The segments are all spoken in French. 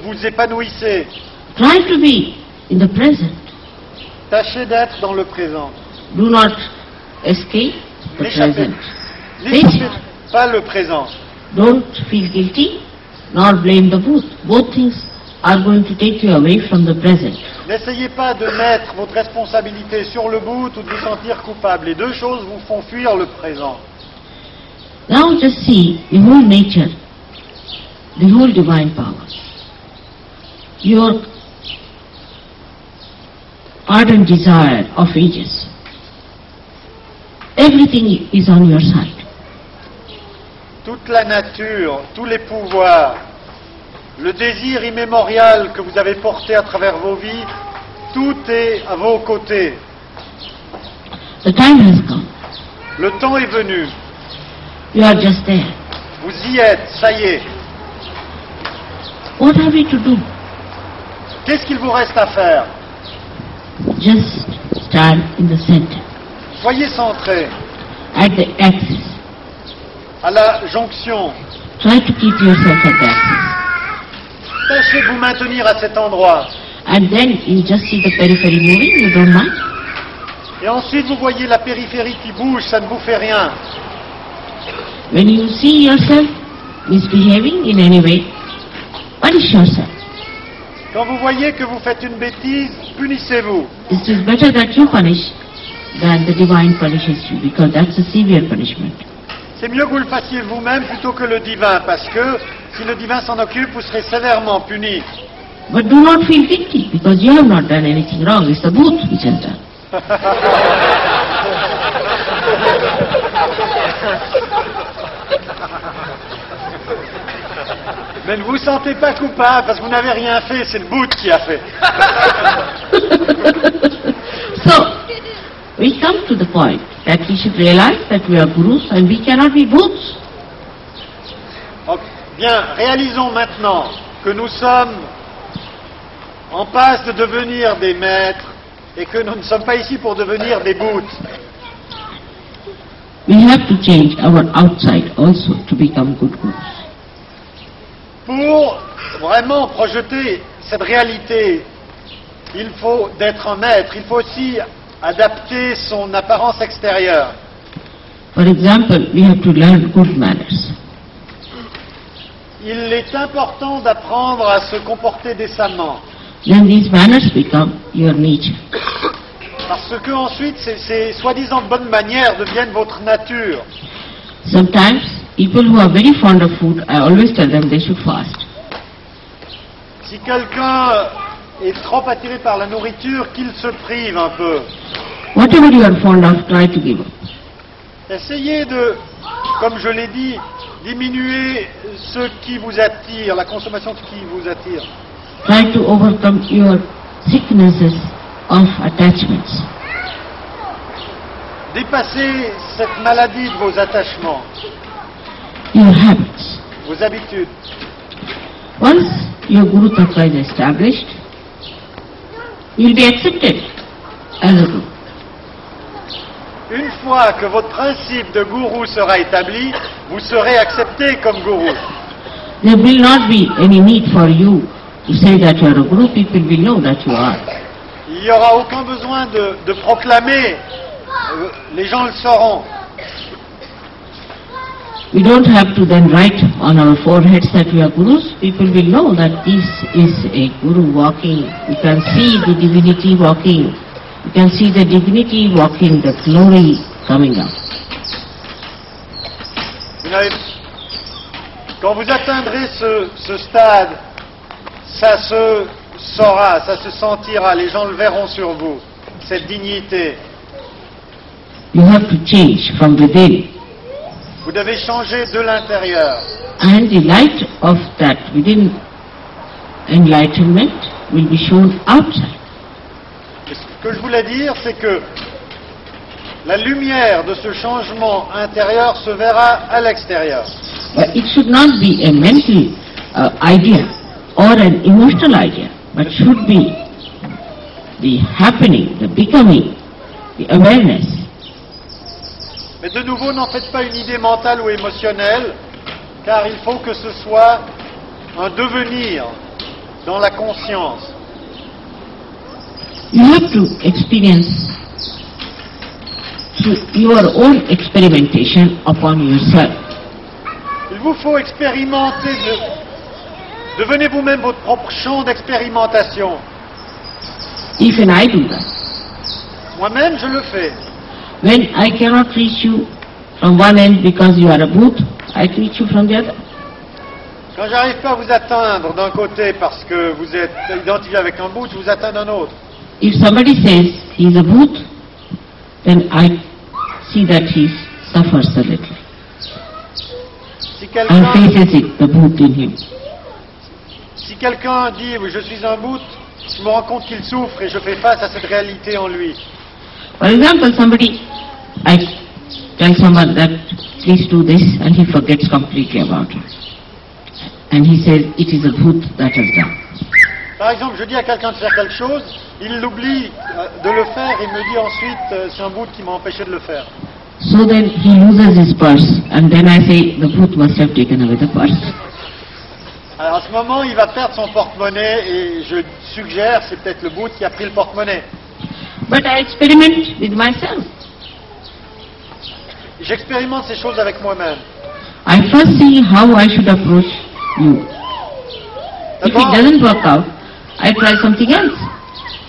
vous épanouissez. Try to be in the present. Tâchez d'être dans le présent. Do not escape the N'échappez present. n'échappez pas le présent. Don't feel guilty nor blame the both. Both things are going to take you away from the present. N'essayez pas de mettre votre responsabilité sur le bout ou de vous sentir coupable. Les deux choses vous font fuir le présent. Now just see the whole nature, the whole divine power. Your ardent desire of ages. Everything is on your side. Toute la nature, tous les pouvoirs, le désir immémorial que vous avez porté à travers vos vies, tout est à vos côtés. The time has come. Le temps est venu. You are just there. Vous y êtes, ça y est. What have we to do? Qu'est-ce qu'il vous reste à faire? Just stand in the center, Soyez centrés at the axis. à la jonction. Try to keep yourself at the axis. Tâchez de vous maintenir à cet endroit. And then you just see the periphery moving, you don't mind. Et ensuite, vous voyez la périphérie qui bouge, ça ne vous fait rien. When you see yourself misbehaving in any way, punish yourself. Quand vous voyez que vous faites une bêtise, punissez-vous. It is better that you punish than the divine punishes you, because that's a severe punishment. C'est mieux que vous le fassiez vous-même plutôt que le divin, parce que si le divin s'en occupe, vous serez sévèrement puni. But do not feel guilty, because you have not done anything wrong. It's the booth which has done. Mais ne vous sentez pas coupable parce que vous n'avez rien fait, c'est le bout qui a fait. So, we come to the point that we should realize that we are gurus and we cannot be booths. Donc, bien, réalisons maintenant que nous sommes en passe de devenir des maîtres et que nous ne sommes pas ici pour devenir des bouts. We have to change our outside also to become good gurus. Pour vraiment projeter cette réalité, il faut d'être un maître, il faut aussi adapter son apparence extérieure. For example, we have to learn good manners. Il est important d'apprendre à se comporter décemment. Then these manners become your nature. Parce que ensuite, ces soi-disant bonnes manières deviennent votre nature. Sometimes, people who are very fond of food, I always tell them they should fast. Si quelqu'un est trop attiré par la nourriture, qu'il se prive un peu. Whatever you are fond of, try to give up. Essayez de, comme je l'ai dit, diminuer ce qui vous attire, la consommation de ce qui vous attire. Try to overcome your sicknesses of attachments. Dépassez cette maladie de vos attachements, Your habits. vos habitudes. Once your Guru Tattva is established, you will be accepted as a Guru. Une fois que votre principe de gourou sera établi, vous serez accepté comme gourou. There will not be any need for you to say that you are a Guru. People will know that you are. Il n'y aura aucun besoin de proclamer, les gens le sauront. We don't have to then write on our foreheads that we are Gurus. People will know that this is a Guru walking. You can see the divinity walking. You can see the divinity walking, the glory coming up. Vous n'avez- Quand vous atteindrez ce stade, ça se saura, ça se sentira, les gens le verront sur vous, cette dignité. You have to change from within. Vous devez changer de l'intérieur. And the light of that within enlightenment will be shown outside. Et ce que je voulais dire, c'est que la lumière de ce changement intérieur se verra à l'extérieur. But it should not be a mental idea or an emotional idea, but should be the happening, the becoming, the awareness. Mais de nouveau, n'en faites pas une idée mentale ou émotionnelle, car il faut que ce soit un devenir. dans la conscience. You have to experience through your own experimentation upon yourself. Il vous faut expérimenter, devenez vous-même votre propre champ d'expérimentation. Even I do that. Moi-même, je le fais. When I cannot reach you from one end because you are a Bhut, I reach you from the other. Quand j'arrive pas à vous atteindre d'un côté parce que vous êtes identifié avec un bout, je vous atteins d'un autre. If somebody says he is a Bhut, then I see that he suffers a little Si and faces it, the Bhut in him. si quelqu'un dit oui, je suis un bout, je me rends compte qu'il souffre et je fais face à cette réalité en lui. For example, I tell someone that please do this and he forgets completely about it. And he says it is a Bhut that has done. Par exemple, je dis à quelqu'un de faire quelque chose, il l'oublie de le faire et me dit ensuite c'est un bout qui m'a empêché de le faire. So then he loses his purse and then I say the Bhut must have taken away the purse. Alors à ce moment, il va perdre son porte-monnaie et je suggère c'est peut-être le bout qui a pris le porte-monnaie. But I experiment with myself. J'expérimente ces choses avec moi-même. I first see how I should approach you. If it D'abord, doesn't work out, I try something else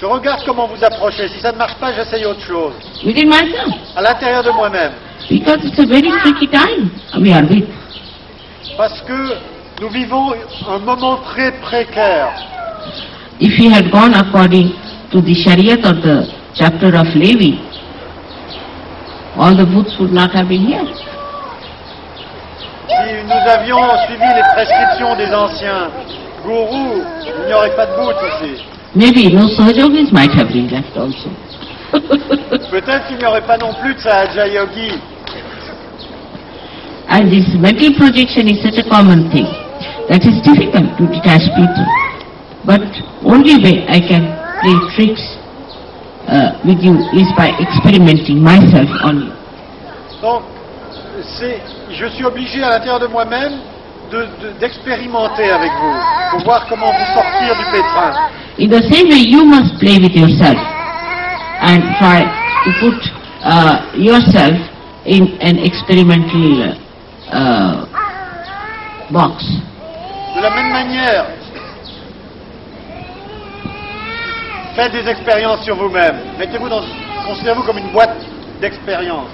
je regarde comment vous approchez. Si ça ne marche pas, j'essaye autre chose. within myself. À l'intérieur de moi-même. Because it's a very tricky time we are with. Parce que nous vivons un moment très précaire. If we had gone according to the Shariat or the chapter of Levi, all the Bhuts would not have been here. Si nous avions suivi les prescriptions des anciens gourous, il n'y aurait pas de bout ici. Maybe no Sahajogis might have been left also. Peut-être qu'il n'y aurait pas non plus de Sahaja Yogi. And this mental projection is such a common thing that is difficult to detach people. But only way I can play tricks with you is by experimenting myself on you. Donc, je suis obligé à l'intérieur de moi-même d'expérimenter avec vous pour voir comment vous sortir du pétrin. In the same way, you must play with yourself and try to put yourself in an experimental box. De la même manière, faites des expériences sur vous-même. Considérez-vous comme une boîte d'expérience.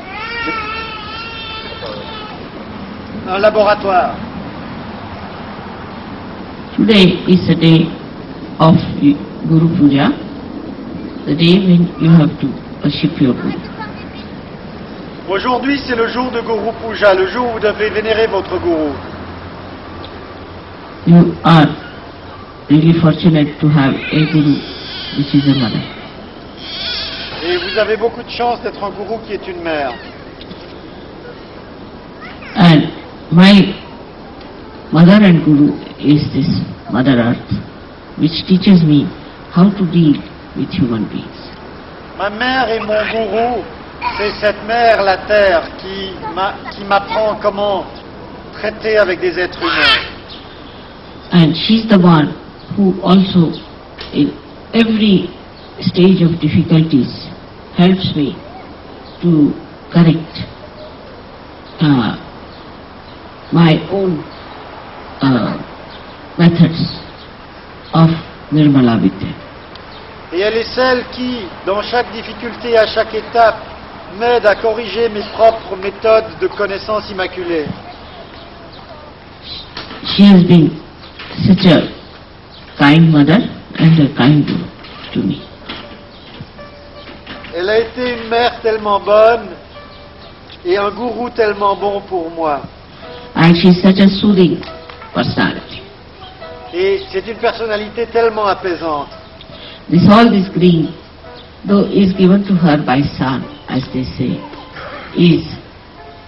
Un laboratoire. Today is the day of Guru Puja, the day when you have to worship your Guru. Aujourd'hui, c'est le jour de Guru Puja, le jour où vous devez vénérer votre gourou. You are really fortunate to have a Guru which is a mother. Et vous avez beaucoup de chance d'être un gourou qui est une mère. And my mother and Guru is this Mother Earth, which teaches me how to deal with human beings. Ma mère et mon gourou, c'est cette mère, la Terre, qui m'apprend comment traiter avec des êtres humains. And she's the one who also, in every stage of difficulties, helps me to correct my own methods of Nirmala Vidya. Et elle est celle qui, dans chaque difficulté, à chaque étape, m'aide à corriger mes propres méthodes de connaissance immaculée. She has been such a kind mother and a kind Guru to me. Elle a été une mère tellement bonne et un gourou tellement bon pour moi. And she's such a soothing personality. Et c'est une personnalité tellement apaisante. All this green, though is given to her by sun, as they say, is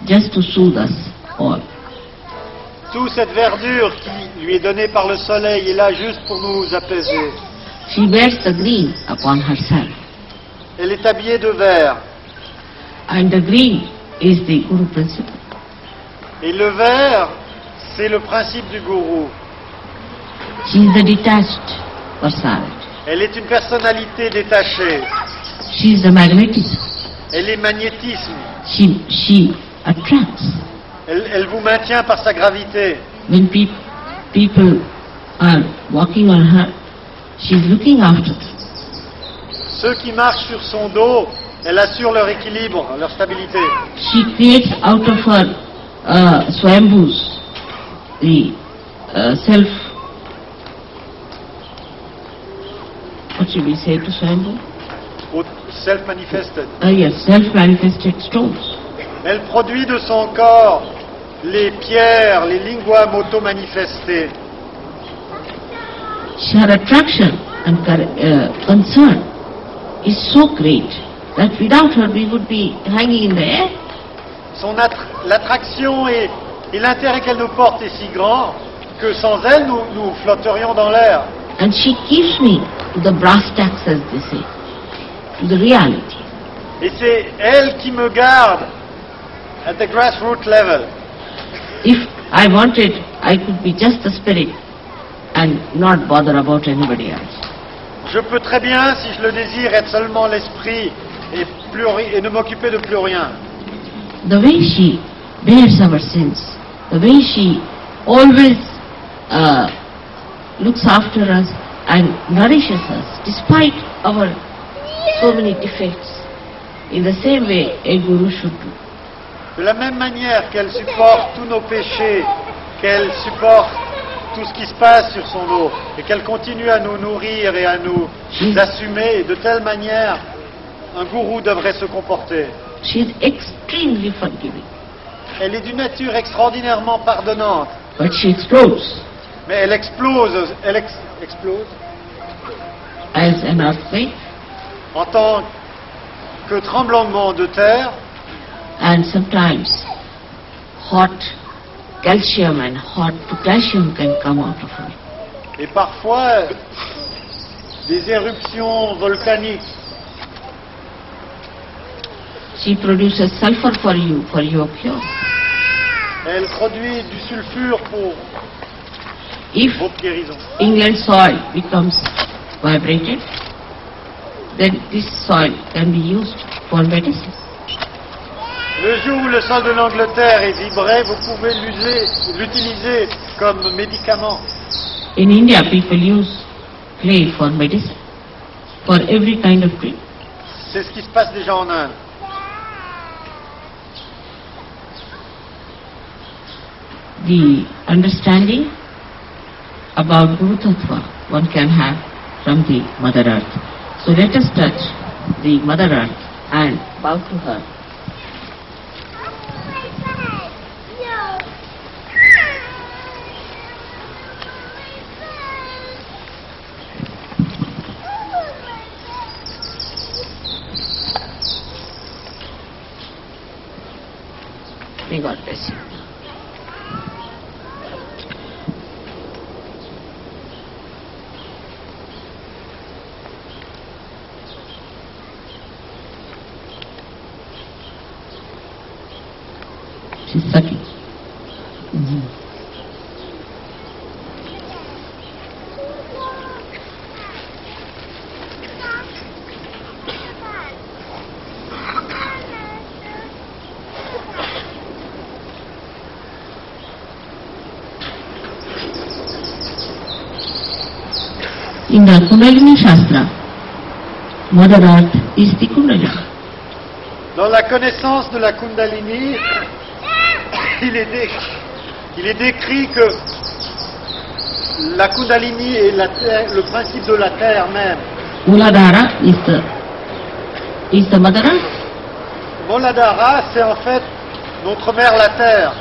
just to soothe us all. Toute cette verdure qui lui est donnée par le soleil est là juste pour nous apaiser. She wears the green upon herself. Elle est habillée de vert. And the green is the Guru principle. Et le vert, c'est le principe du gourou. She is the detached personality. Elle est une personnalité détachée. She is the magnetism. Elle est magnétisme. She attracts. Elle vous maintient par sa gravité. When people are walking on her, she is looking after them. Ceux qui marchent sur son dos, elle assure leur équilibre, leur stabilité. She creates out of her swambhus the self. What should we say to swambhu? Self-manifested. Yes, self-manifested stones. Elle produit de son corps les pierres, les linguam auto-manifestées. Her attraction and concern is so great that without her we would be hanging in the air. L'attraction et l'intérêt qu'elle nous porte est si grand que sans elle, nous flotterions dans l'air. And she keeps me to the brass tacks, as they say, to the reality. Et c'est elle qui me garde at the grassroots level. If I wanted, I could be just a spirit and not bother about anybody else. Je peux très bien, si je le désire, être seulement l'esprit et ne m'occuper de plus rien. The way she bears our sins, the way she always looks after us and nourishes us despite our so many defects, in the same way a guru should do. De la même manière qu'elle supporte tous nos péchés, qu'elle supporte tout ce qui se passe sur son dos, et qu'elle continue à nous nourrir et à nous assumer, et de telle manière, un gourou devrait se comporter. She is extremely forgiving. Elle est d'une nature extraordinairement pardonnante, But she explodes mais elle explose as an earthquake, en tant que tremblement de terre, and sometimes hot calcium and hot potassium can come out of her. et parfois des éruptions volcaniques. She produces sulfur for you, for your cure. Elle produit du sulfure pour If votre guérison. England soil becomes vibrated, then this soil can be used for medicine. Le jour où le sol de l'Angleterre est vibré, vous pouvez l'utiliser comme médicament. In India, people use clay for medicine, for every kind of tree. C'est ce qui se passe déjà en Inde. The understanding about Guru Tattva one can have from the Mother Earth. So let us touch the Mother Earth and bow to her. May God bless you. She's sucking. In the Kundalini Shastra, Mother Earth is the Kundalini. Dans la connaissance de la Kundalini, il est décrit que la Kundalini est le principe de la terre même. Muladhara is the Mother Earth. Muladhara, c'est en fait notre mère la terre.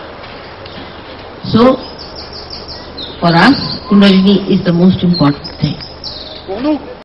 So, for us, Kundalini is the most important thing. Pour nous,